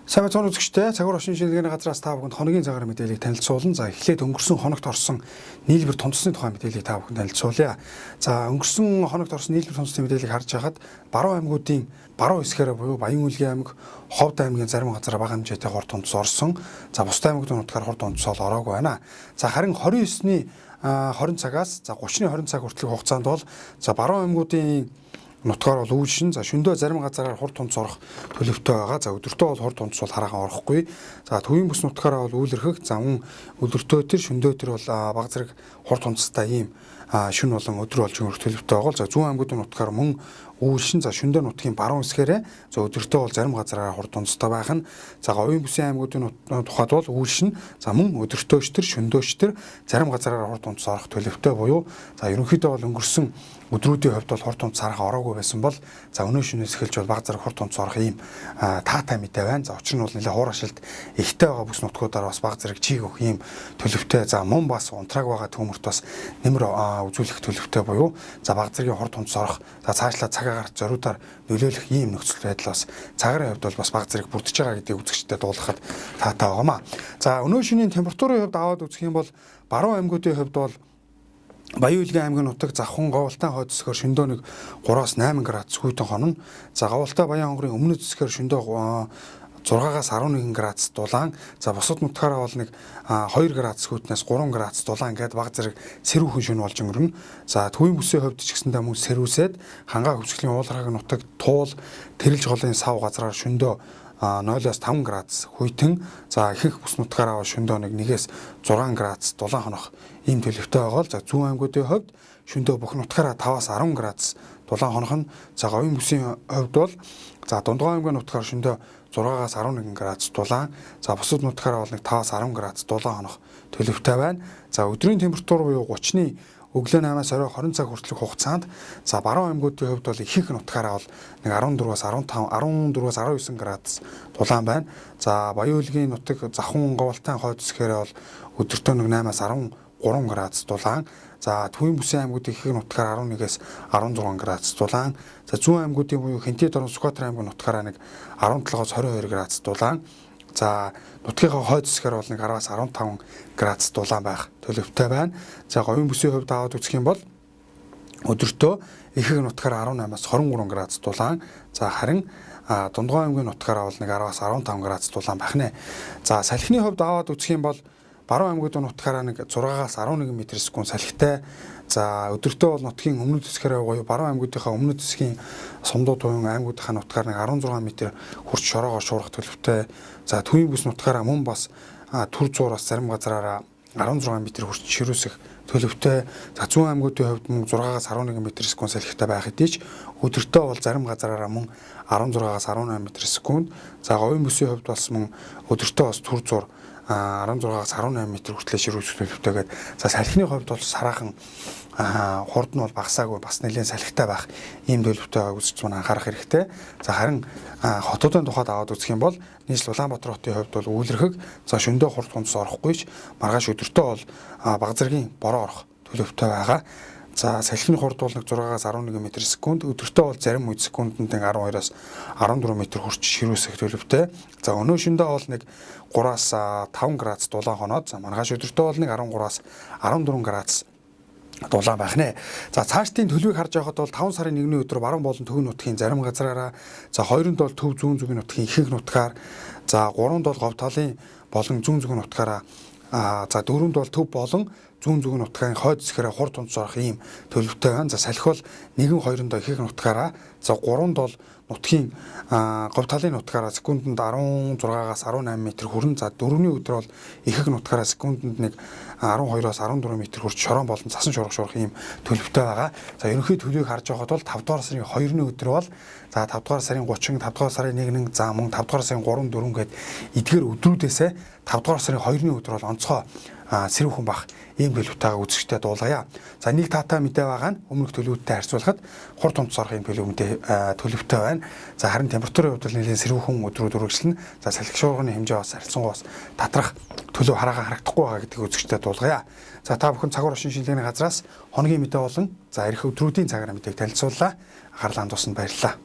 Сайн мэцэн үзэгчтэй цагаар орчин шинжилгээний газраас та бүхэнд хоногийн цагаар мэдээллийг танилцуулна. За эхлээд өнгөрсөн хоногт орсон нийлбэр томцсны тухай мэдээллийг та бүхэнд танилцуулъя. За өнгөрсөн хоногт орсон нийлбэр томцсны мэдээллийг харж байхад баруун аймагуудын баруун хэсгээрээ буюу Баян-Улгийн аймаг, Ховд аймгийн зарим газар бага хэмжээтэй хор томцос орсон. За бусдын аймагуудын нутгаар хор томцос ороогүй байна. За харин 29-ны 20 цагаас 30-ны 20 цаг хүртэлх хугацаанд бол баруун аймагуудын нутгаар бол үйлшин за шөндөө зарим газараар хурд тунц орох төлөвтэй байгаа. За өдөртөө бол хурд тунц бол хараахан орохгүй. За төвийн бүс нутгаараа бол үйлэрхэх за мөн өдөртөө төр шөндөө төр бол баг зэрэг хурд тунцтай ийм шүн болон өдөр болж өнгөрөх төлөвтэй байгаа. За зүүн аймагуудын нутгаар мөн үйлшин за шөндөө нутгийн баруун хэсгээрээ за өдөртөө бол зарим газараар хурд тунцтай байх нь. За говийн бүсийн аймагуудын тухайд бол үйлшин за мөн өдөртөөчтөр шөндөөчтөр зарим газараар хурд тунц орох төлөвтэй буюу за ерөнхийдөө бол өнгөрсөн өдрүүдийн хувьд бол хурд тунц харах ороогүй байсан бол за өнөө шөнөөс эхэлж бол баг зэрэг хурд тунц орох ийм таатай мэдээ байна. За учир нь бол нэлээд хуур ашилт ихтэй байгаа бүс нутгуудаар бас баг зэрэг чиг өгөх ийм төлөвтэй. За мөн бас унтрааг байгаа төмөрт бас нэмэр үзүүлэх төлөвтэй буюу за баг зэргийн хурд тунц орох за цаашлаа цаг агаарт зориудаар нөлөөлөх ийм нөхцөл байдал бас цагаарын хувьд бол бас баг зэрэг бүрдэж байгаа гэдгийг үзэгчдэд дуулгахад таатай байгаамаа. За өнөө шөнийн температурын хувьд аваад үзэх юм бол баруун аймагуудын хувьд бол Баян-Улгийн аймгийн нутаг Завхан Говьлтайн хойд зэсгээр шөндөө нэг 3-аас 8 градус хүйтэн хонно. За Говьлтай Баян хонгорын өмнөд зэсгээр шөндөө 6-аас 11 градус дулаан. За бусад нутгаараа бол нэг 2 градус хүйтнээс 3 градус дулаан гэдэг баг зэрэг сэрүүхэн шөнө болж өнгөрнө. За төвийн бүсийн хувьд ч гэсэндээ мөн сэрүүсээд хангаа хөвсгөлийн уулархаг нутаг Туул Тэрэлж голын сав газраар шөндөө 0-аас 5 градус хүйтэн за ихэнх бүс нутгаараа шөндөө нэг 1-ээс 6 градус дулаан хонох ийм төлөвтэй байгаа л за зүүн аймагуудын хувьд шөндөө бүх нутгаараа 5-аас 10 градус дулаан хонох нь за говийн бүсийн хувьд бол за Дундгой аймгийн нутгаар шөндөө 6-аас 11 градус дулаан за бусад нутгаараа бол нэг 5-аас 10 градус дулаан хонох төлөвтэй байна. За өдрийн температур буюу 30-ны өглөө 8-аас орой 20 цаг хүртэлх хугацаанд за баруун аймагуудын хувьд бол ихэнх нутгаараа бол нэг 14-аас 15 14-аас 19 градус дулаан байна. За Баян-Улгийн нутаг Завхан Говьлтайн хойд зэсгээрээ бол өдөртөө нэг 8-аас 13 градус дулаан. За төвийн бүсийн аймагуудын ихэнх нутгаар 11-ээс 16 градус дулаан. За зүүн аймагуудын буюу Хэнтэй дорн Сүхбаатар аймгийн нутгаараа нэг 17-аас 22 градус дулаан. За нутгийнхаа хойд зэсгээр бол нэг 10-аас 15 градус дулаан байх төлөвтэй байна. За говийн бүсийн хувьд аваад үзэх юм бол өдөртөө ихэнх нутгаар 18-аас 23 градус дулаан. За харин Дундгой аймгийн нутгаараа бол нэг 10-аас 15 градус дулаан байх нэ. За салхины хувьд аваад үзэх юм бол баруун аймагуудын нутгаараа нэг 6-аас 11 м/сек салхитай. За өдөртөө бол нутгийн өмнөд хэсгээрээ буюу баруун аймагуудынхаа өмнөд хэсгийн сумдуу туян аймагуудынхаа нутгаар нэг 16 м хүрч шороогоор шуурах төлөвтэй. За төвийн бүс нутгаараа мөн бас түр зуураас зарим газараараа 16 м хүрч ширүүсэх төлөвтэй. За зүүн аймагуудын хувьд мөн 6-аас 11 м/сек салхитай байх хэдий ч өдөртөө бол зарим газараараа мөн 16-аас 18 м/сек. За говийн бүсийн хувьд бас мөн өдөртөө бас түр зуур 16-аас 18 м хүртэл ширүүсэх төлөвтэйгээд за салхины хувьд бол сараахан хурд нь бол багасаагүй бас нэлээд салхитай байх ийм төлөвтэй байгааг үзэж маань анхаарах хэрэгтэй. За харин хотуудын тухайд аваад үзэх юм бол нийслэл Улаанбаатар хотын хувьд бол үйлэрхэг за шөндөө хурд тунц орохгүй ч маргааш өдөртөө бол баг зэргийн бороо орох төлөвтэй байгаа. За салхины хурд бол нэг 6-аас 11 м/сек өдөртөө бол зарим үед секундэд нэг 12-аас 14 м хүрч ширүүсэх төлөвтэй. За өнөө шөндөө бол нэг 3-аас 5 градус дулаан хоноод за маргааш өдөртөө бол нэг 13-аас 14 градус дулаан байх нэ. За цаашдын төлөвийг харж байхад бол 5 сарын 1-ний өдөр баруун болон төвийн нутгийн зарим газараараа за 2-нд бол төв зүүн зүгийн нутгийн ихэнх нутгаар за 3-нд бол Говь талын болон зүүн зүгийн нутгаараа за 4-нд бол төв болон зүүн зүгийн нутгийн хойд зэсгээрээ хурд тунц орох ийм төлөвтэй байна. За салхи бол 1-2-нд ихэнх нутгаараа за 3-нд бол нутгийн Говь талын нутгаараа секундэд 16-аас 18 м хүрнэ. За 4-ний өдөр бол ихэнх нутгаараа секундэд нэг 12-аас 14 м хүрч шорон болон цасан шуурх ийм төлөвтэй байгаа. За ерөнхий төлөвийг харж байхад бол 5 дугаар сарын 2-ны өдөр бол за 5 дугаар сарын 30, 5 дугаар сарын 1 за мөн 5 дугаар сарын 3, 4 гээд эдгээр өдрүүдээсээ 5 дугаар сарын 2-ны өдөр бол онцгой сэрүүхэн бах ийм төлөвтэйгээ үзэгчдэд дуулгая. За нэг таатай мэдээ байгаа нь өмнөх төлөвтэй харьцуулахад хурд тунц орох ийм төлөвтэй байна. За харин температурын хувьд нэлээд сэрүүхэн өдрүүд үргэлжлэнэ. За салхи шуурганы хэмжээ бас харьцангуйс татрах төлөв харагдахгүй байгаа гэдгийг үзэгчдэд дуулгая. За та бүхэн цагаар орчин шинжилгээний газраас хоногийн мэдээ болон за ирэх өдрүүдийн цагаар мэдээг танилцууллаа. Анхаарлаа хандуулсанд баярлалаа.